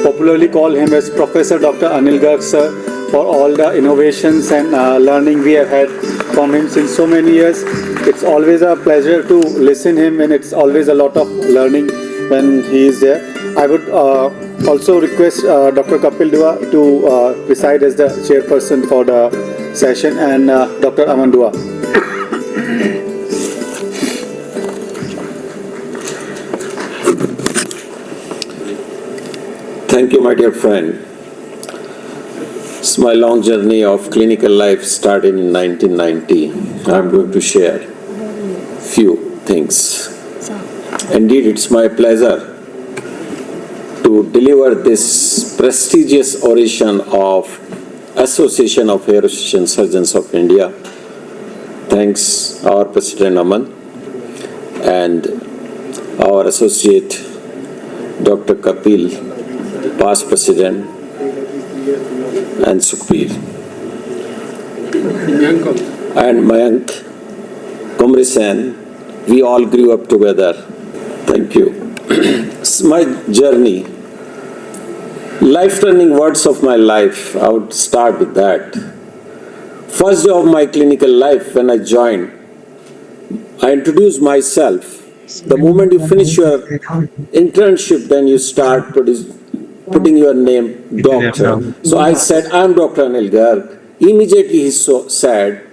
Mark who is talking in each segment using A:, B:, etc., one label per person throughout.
A: popularly call him as Professor Dr. Anil Garg sir for all the innovations and learning we have had from him since so many years. It's always a pleasure to listen him, and it's always a lot of learning when he is there. I would also request Dr. Kapil Dua to preside as the chairperson for the session, and Dr. Aman Dua.
B: Thank you, my dear friend. It's my long journey of clinical life started in 1990. I'm going to share few things. Indeed, it's my pleasure to deliver this prestigious oration of Association of Hair Association Surgeons of India. Thanks our President Aman and our associate Dr. Kapil, past President, and Sukhbir. And Mayank, Kumri Sen, we all grew up together. Thank you. It's my journey. Life-turning words of my life, I would start with that. First day of my clinical life when I joined, I introduced myself. The moment you finish your internship, then you start putting your name, doctor. So I said, I'm Dr. Anil Garg. Immediately he said,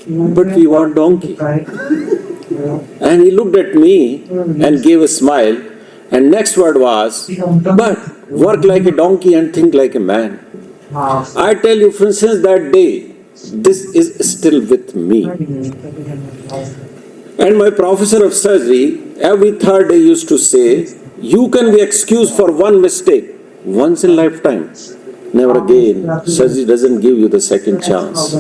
B: but we want donkey. And he looked at me and gave a smile. And next word was, but work like a donkey and think like a man. I tell you, for instance, that day, this is still with me. And my professor of surgery, every third day used to say, you can be excused for one mistake, once in lifetime. Never again. Surgery doesn't give you the second chance.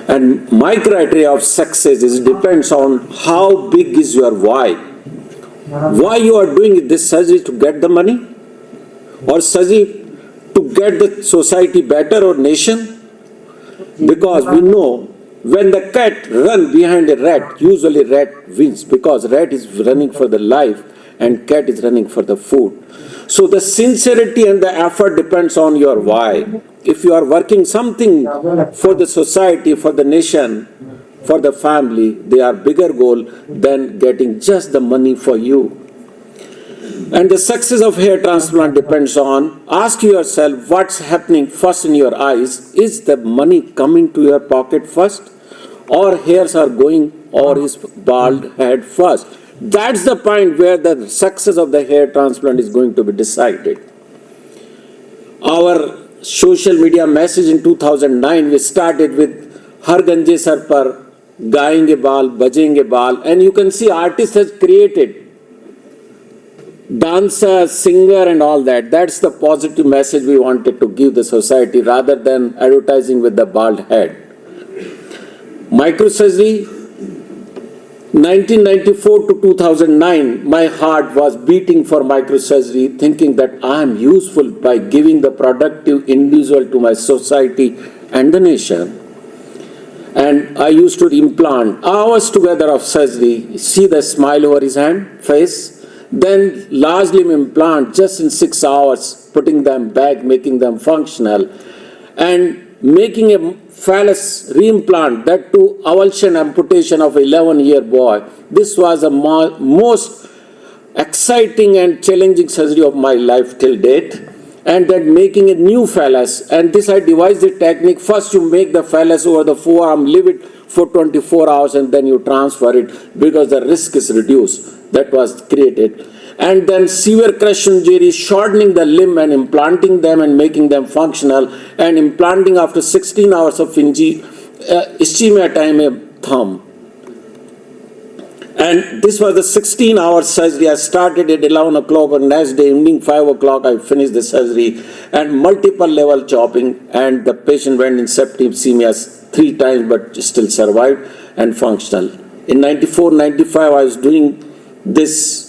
B: And my criteria of success depends on how big is your why. Why you are doing this surgery to get the money? Or surgery to get the society better or nation? Because we know when the cat runs behind a rat, usually rat wins because rat is running for the life and cat is running for the food. So the sincerity and the effort depends on your why. If you are working something for the society, for the nation, for the family, they are bigger goal than getting just the money for you. And the success of hair transplant depends on, ask yourself what's happening first in your eyes. Is the money coming to your pocket first? Or hairs are going, or is bald head first? That's the point where the success of the hair transplant is going to be decided. Our social media message in 2009, we started with Har Ganje Sar Par, Gayenge Baal, Bajenge Baal, and you can see artist has created dancer, singer and all that. That's the positive message we wanted to give the society rather than advertising with the bald head. Microsurgery, 1994 to 2009, my heart was beating for microsurgery, thinking that I am useful by giving the productive individual to my society and the nation. And I used to implant hours together of surgery. See the smile over his face? Then large limb implant just in 6 hours, putting them back, making them functional. And making a phallus reimplant, that too avulsion amputation of 11-year boy. This was the most exciting and challenging surgery of my life till date. And then making a new phallus, and this I devised the technique. First you make the phallus over the forearm, leave it for 24 hours and then you transfer it because the risk is reduced. That was created. And then severe crush injury, shortening the limb and implanting them and making them functional, and implanting after 16 hours of ischemia time a thumb. And this was the 16-hour surgery. I started at 11 o'clock on next day, evening 5 o'clock, I finished the surgery, and multiple level chopping, and the patient went in septicemia 3 times but still survived and functional. In 94, 95, I was doing this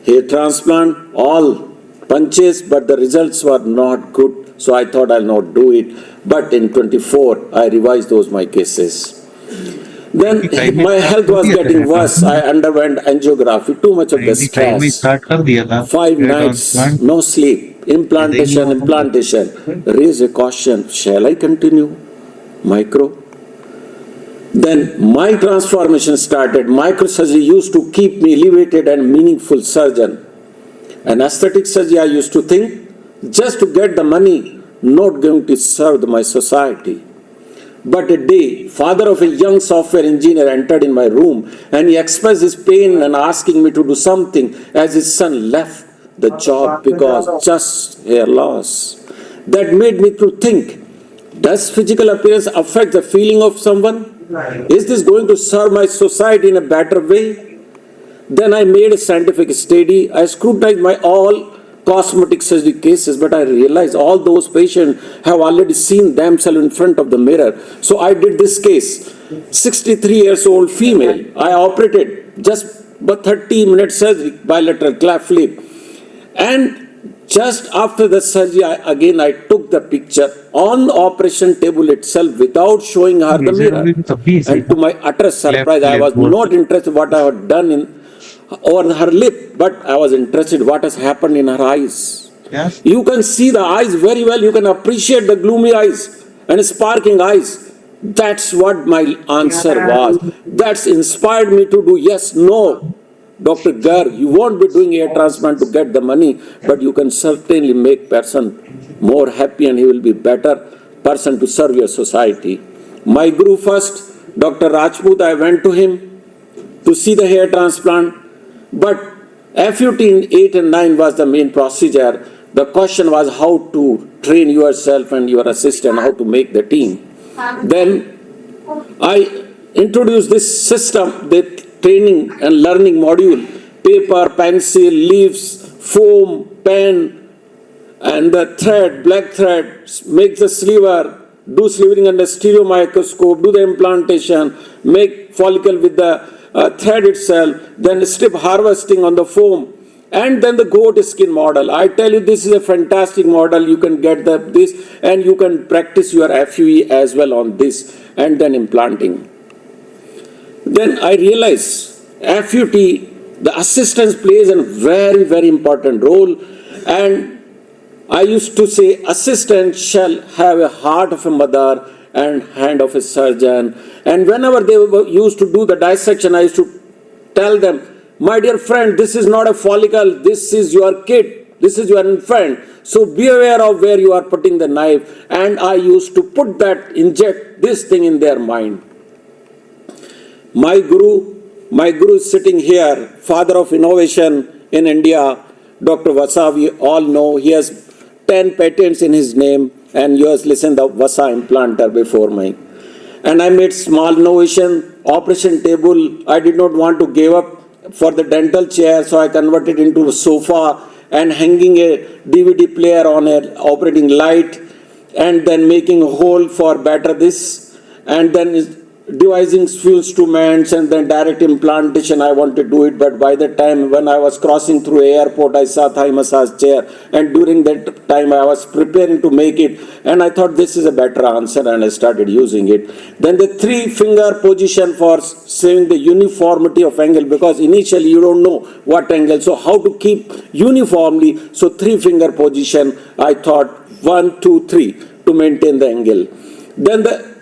B: hair transplant, all punches, but the results were not good, so I thought I'll not do it. But in 24, I revised those my cases. Then my health was getting worse. I underwent angiography, too much of the stress. 5 nights, no sleep. implantation. Raise a question, shall I continue? Micro. Then my transformation started. Microsurgery used to keep me elevated and meaningful surgeon. And aesthetic surgery, I used to think, just to get the money, not going to serve my society. But a day, father of a young software engineer entered in my room and he expressed his pain and asking me to do something as his son left the job because just hair loss. That made me to think, does physical appearance affect the feeling of someone? Is this going to serve my society in a better way? Then I made a scientific study. I scrutinized my all cosmetic surgery cases, but I realized all those patients have already seen themselves in front of the mirror. So I did this case. 63 years old female. I operated just but 30-minute surgery, bilateral cleft lip. And just after the surgery, I took the picture on the operation table itself without showing her the mirror. And to my utter surprise, I was not interested in what I had done in over her lip, but I was interested what has happened in her eyes.
C: Yes.
B: You can see the eyes very well. You can appreciate the gloomy eyes and sparking eyes. That's what my answer was. That's inspired me to do yes, no. Dr. Garg, you won't be doing hair transplant to get the money, but you can certainly make person more happy and he will be better person to serve your society. My guru first, Dr. Rajput, I went to him to see the hair transplant, but FUT in 8 and 9 was the main procedure. The question was how to train yourself and your assistant, how to make the team. Then I introduced this system, the training and learning module, paper, pencil, leaves, foam, pen, and the thread, black thread, make the sliver, do slivering under stereo microscope, do the implantation, make follicle with the thread itself, then strip harvesting on the foam, and then the goat skin model. I tell you, this is a fantastic model. You can get this and you can practice your FUE as well on this, and then implanting. Then I realized FUT, the assistance plays a very, very important role. And I used to say, assistant shall have a heart of a mother and hand of a surgeon. And whenever they used to do the dissection, I used to tell them, my dear friend, this is not a follicle, this is your kid, this is your infant. So be aware of where you are putting the knife. And I used to put that, inject this thing in their mind. My guru is sitting here, father of innovation in India, Dr. Vasa, we all know. He has 10 patents in his name, and yours listen the Vasa implanter before me. And I made small innovation, operation table. I did not want to give up for the dental chair, so I converted into a sofa and hanging a DVD player on an operating light, and then making a hole for better this, and then devising few instruments and then direct implantation. I wanted to do it, but by the time when I was crossing through airport, I saw thigh massage chair, and during that time I was preparing to make it, and I thought this is a better answer, and I started using it. Then the 3-finger position for saving the uniformity of angle, because initially you don't know what angle, so how to keep uniformly. So 3-finger position, I thought 1, 2, 3 to maintain the angle. Then the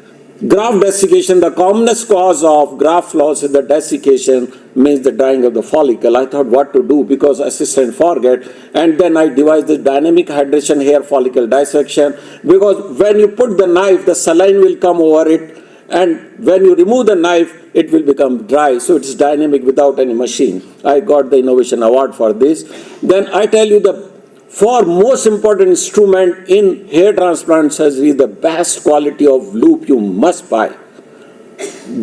B: graft desiccation, the commonest cause of graft loss is the desiccation, means the dying of the follicle. I thought what to do because assistant forget, and then I devised the dynamic hydration hair follicle dissection, because when you put the knife, the saline will come over it, and when you remove the knife, it will become dry. So it's dynamic without any machine. I got the innovation award for this. Then I tell you the most important instrument in hair transplant surgery, the best quality of loop you must buy.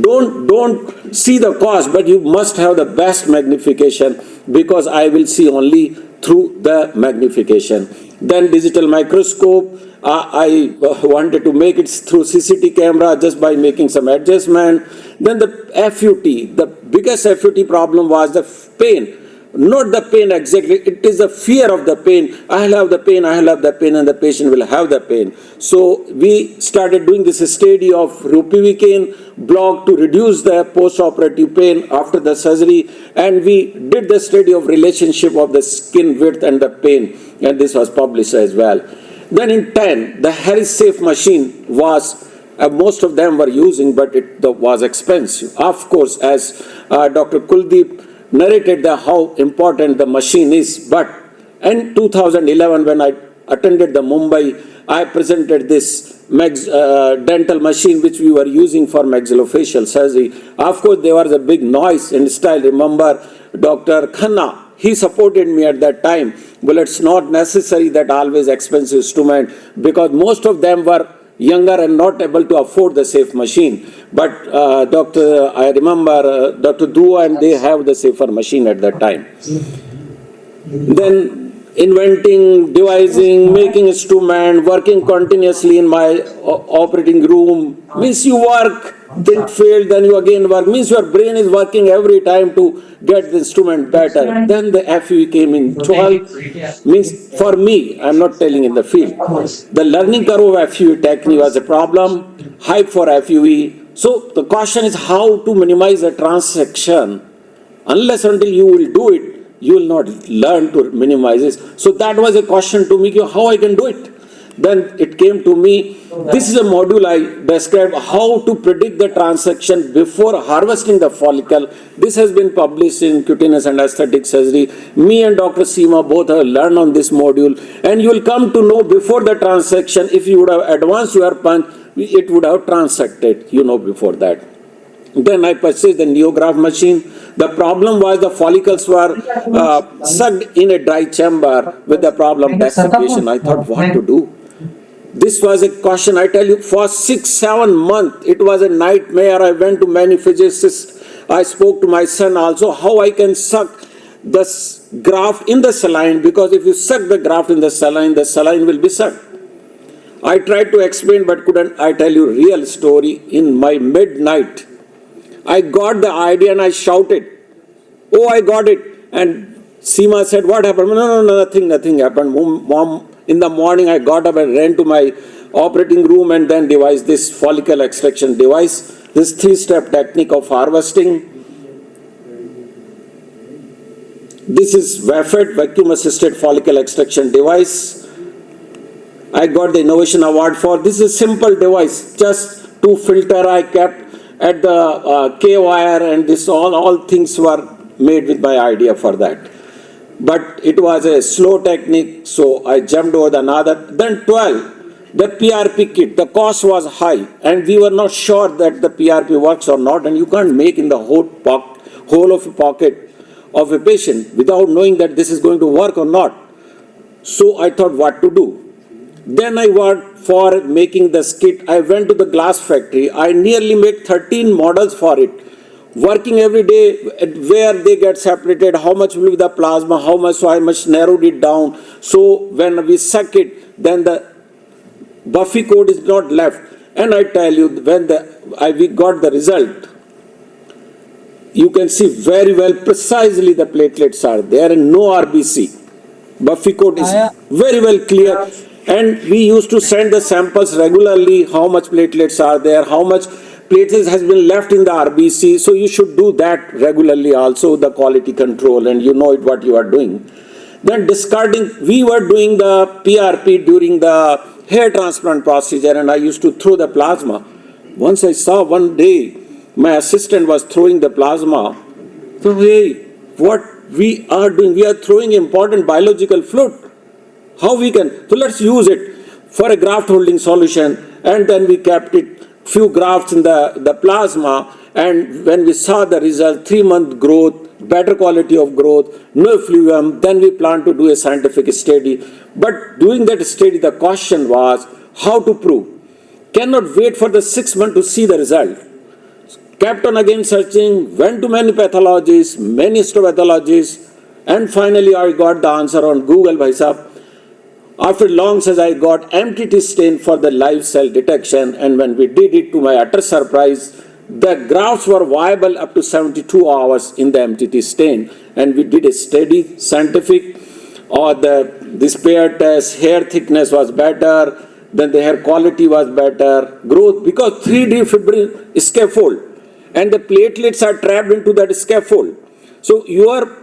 B: Don't see the cost, but you must have the best magnification, because I will see only through the magnification. Then digital microscope, I wanted to make it through CCT camera just by making some adjustment. Then the FUT, the biggest FUT problem was the pain. Not the pain exactly, it is the fear of the pain. I'll have the pain, I'll have the pain, and the patient will have the pain. So we started doing this study of ropivacaine block to reduce the post-operative pain after the surgery, and we did the study of relationship of the skin width and the pain, and this was published as well. Then in 10, the Harris Safe machine was most of them were using, but it was expensive. Of course, as Dr. Kuldeep narrated how important the machine is, but in 2011 when I attended the Mumbai, I presented this dental machine which we were using for maxillofacial surgery. Of course, there was a big noise, and still remember Dr. Khanna, he supported me at that time. Well, it's not necessary that always expensive instrument, because most of them were younger and not able to afford the safe machine. But I remember Dr. Dua and they have the safer machine at that time. Then inventing, devising, making instrument, working continuously in my operating room. Means you work, then fail, then you again work. Means your brain is working every time to get the instrument better. Then the FUE came in 12. Means for me, I'm not telling in the field, the learning curve of FUE technique was a problem, hype for FUE. So the question is how to minimize the transaction. Unless until you will do it, you will not learn to minimize it. So that was a question to me, how I can do it. Then it came to me, this is a module I described how to predict the transaction before harvesting the follicle. This has been published in Cutaneous and Aesthetic Surgery. Me and Dr. Seema both have learned on this module, and you will come to know before the transaction, if you would have advanced your punch, it would have transected, before that. Then I purchased the NeoGraph machine. The problem was the follicles were sucked in a dry chamber with the problem desiccation. I thought, what to do? This was a question, I tell you, for 6-7 months, it was a nightmare. I went to many physicists. I spoke to my son also, how I can suck the graft in the saline, because if you suck the graft in the saline will be sucked. I tried to explain, but couldn't. I tell you real story. In my midnight, I got the idea and I shouted, oh, I got it. And Seema said, what happened? No, nothing happened. Mom, in the morning I got up and ran to my operating room and then devised this follicle extraction device, this 3-step technique of harvesting. This is VAFET, vacuum assisted follicle extraction device. I got the innovation award for. This is a simple device, just 2 filter I kept at the K-wire, and this all things were made with my idea for that. But it was a slow technique, so I jumped over another. Then 12, the PRP kit, the cost was high, and we were not sure that the PRP works or not, and you can't make in the whole of a pocket of a patient without knowing that this is going to work or not. So I thought what to do. Then I worked for making the kit. I went to the glass factory. I nearly made 13 models for it. Working every day where they get separated, how much will be the plasma, how much narrowed it down. So when we suck it, then the Buffy code is not left. And I tell you, when we got the result, you can see very well precisely the platelets are there and no RBC. Buffy code is very well clear. And we used to send the samples regularly, how much platelets are there, how much platelets has been left in the RBC. So you should do that regularly also, the quality control, and you know what you are doing. Then discarding, we were doing the PRP during the hair transplant procedure, and I used to throw the plasma. Once I saw one day, my assistant was throwing the plasma. So, hey, what we are doing, we are throwing important biological fluid. How we can? So let's use it for a graft holding solution, and then we kept it, few grafts in the plasma, and when we saw the result, 3-month growth, better quality of growth, no effluvium, then we planned to do a scientific study. But doing that study, the question was how to prove. Cannot wait for the 6 months to see the result. Kept on again searching, went to many pathologists, many histopathologists, and finally I got the answer on Google, bhai sahab. After long says I got MTT stain for the live cell detection, and when we did it, to my utter surprise, the grafts were viable up to 72 hours in the MTT stain, and we did a steady scientific, or this pair test, hair thickness was better, then the hair quality was better, growth, because 3D fibrin scaffold, and the platelets are trapped into that scaffold. So your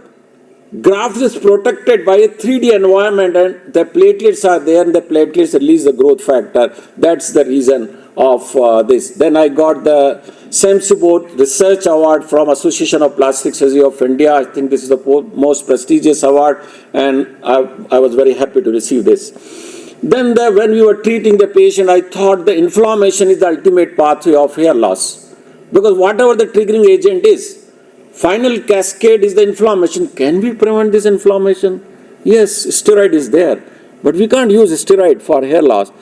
B: graft is protected by a 3D environment, and the platelets are there, and the platelets release the growth factor. That's the reason of this. Then I got the Semsibot Research Award from Association of Plastic Surgery of India. I think this is the most prestigious award, and I was very happy to receive this. Then when we were treating the patient, I thought the inflammation is the ultimate pathway of hair loss. Because whatever the triggering agent is, final cascade is the inflammation. Can we prevent this inflammation? Yes, steroid is there, but we can't use steroid for hair loss.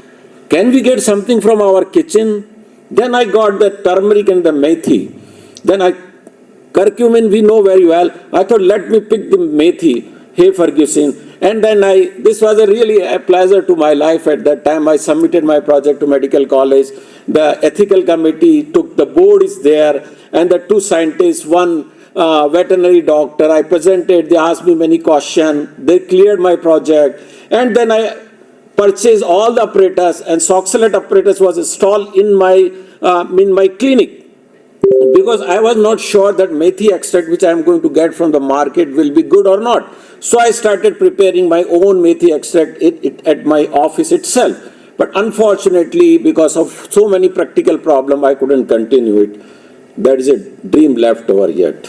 B: Can we get something from our kitchen? Then I got the turmeric and the methi. Then curcumin we know very well. I thought, let me pick the methi, hey Ferguson. And then this was really a pleasure to my life at that time. I submitted my project to medical college. The ethical committee took, the board is there, and the two scientists, one veterinary doctor, I presented, they asked me many questions, they cleared my project, and then I purchased all the apparatus, and Soxalate apparatus was installed in my clinic, because I was not sure that methi extract which I am going to get from the market will be good or not. So I started preparing my own methi extract at my office itself. But unfortunately, because of so many practical problems, I couldn't continue it. That is a dream left over yet.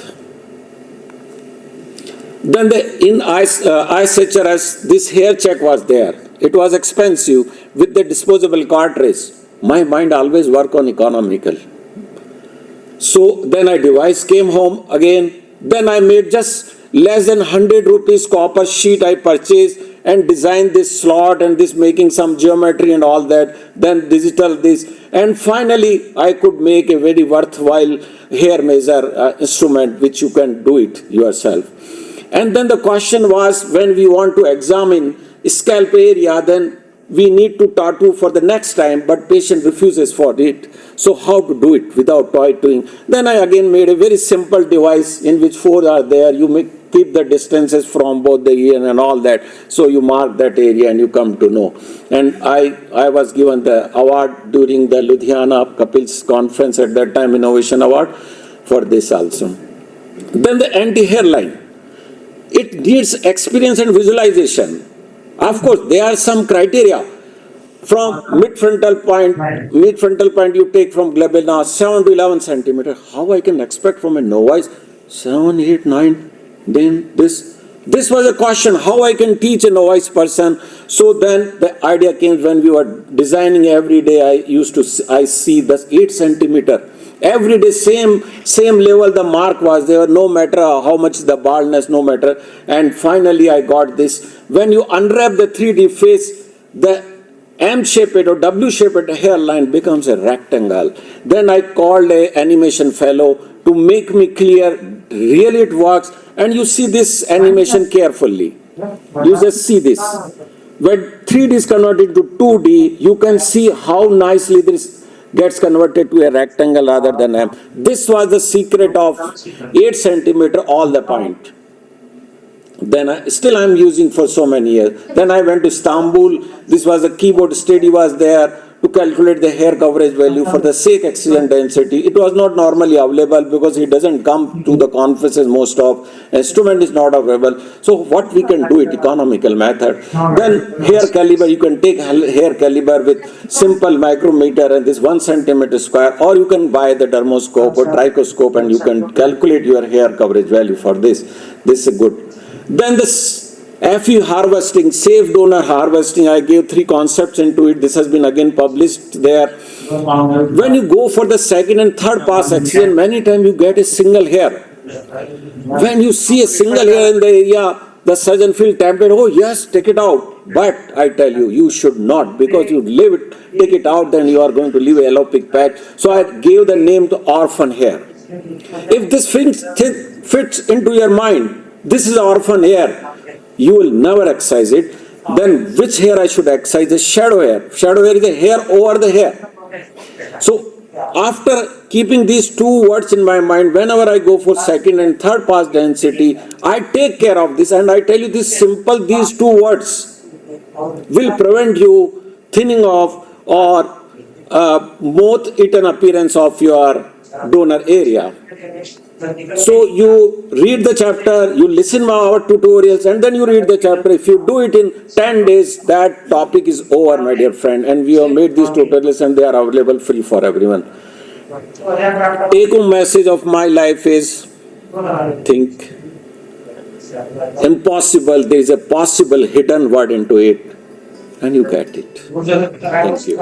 B: Then in ISHRS, this hair check was there. It was expensive with the disposable cartridge. My mind always worked on economical. So then a device came home again. Then I made just less than 100 rupees copper sheet I purchased and designed this slot and this, making some geometry and all that. Then digital this. And finally, I could make a very worthwhile hair measure instrument which you can do it yourself. And then the question was, when we want to examine scalp area, then we need to tattoo for the next time, but patient refuses for it. So how to do it without tattooing? Then I again made a very simple device in which 4 are there. You keep the distances from both the ear and all that. So you mark that area and you come to know. And I was given the award during the Ludhiana Kapil's conference at that time, Innovation Award, for this also. Then the anti-hairline. It needs experience and visualization. Of course, there are some criteria. From mid-frontal point you take from glabella 7 to 11 centimeter. How I can expect from a novice 7, 8, 9, then this was a question, how I can teach a novice person. So then the idea came when we were designing every day. I see this 8 centimeter. Every day same level the mark was there, no matter how much the baldness, no matter. And finally I got this. When you unwrap the 3D face, the M-shaped or W-shaped hairline becomes a rectangle. Then I called an animation fellow to make me clear, really it works. And you see this animation carefully. You just see this. When 3D is converted to 2D, you can see how nicely this gets converted to a rectangle rather than M. This was the secret of 8 centimeter all the point. Then still I'm using for so many years. Then I went to Istanbul. This was a keyboard study was there to calculate the hair coverage value for the sake oxygen density. It was not normally available because it doesn't come to the conferences most of. Instrument is not available. So what we can do it, economical method. Then hair caliber, you can take hair caliber with simple micrometer and this 1 centimeter square, or you can buy the dermoscope or trichoscope and you can calculate your hair coverage value for this. This is good. Then this FE harvesting, safe donor harvesting, I gave 3 concepts into it. This has been again published there. When you go for the second and third pass oxygen, many times you get a single hair. When you see a single hair in the area, the surgeon feels tempted, oh yes, take it out. But I tell you, you should not, because you leave it, take it out, then you are going to leave a alopecia patch. So I gave the name to orphan hair. If this fits into your mind, this is orphan hair, you will never excise it. Then which hair I should excise? The shadow hair. Shadow hair is the hair over the hair. So After keeping these two words in my mind, whenever I go for second and third past density, I take care of this, and I tell you this simple, these two words will prevent you thinning off or moth-eaten appearance of your donor area. So you read the chapter, you listen to our tutorials, and then you read the chapter. If you do it in 10 days, that topic is over, my dear friend. And we have made these tutorials and they are available free for everyone. Take home message of my life is, think impossible, there is a possible hidden word into it, and you get it. Thank you.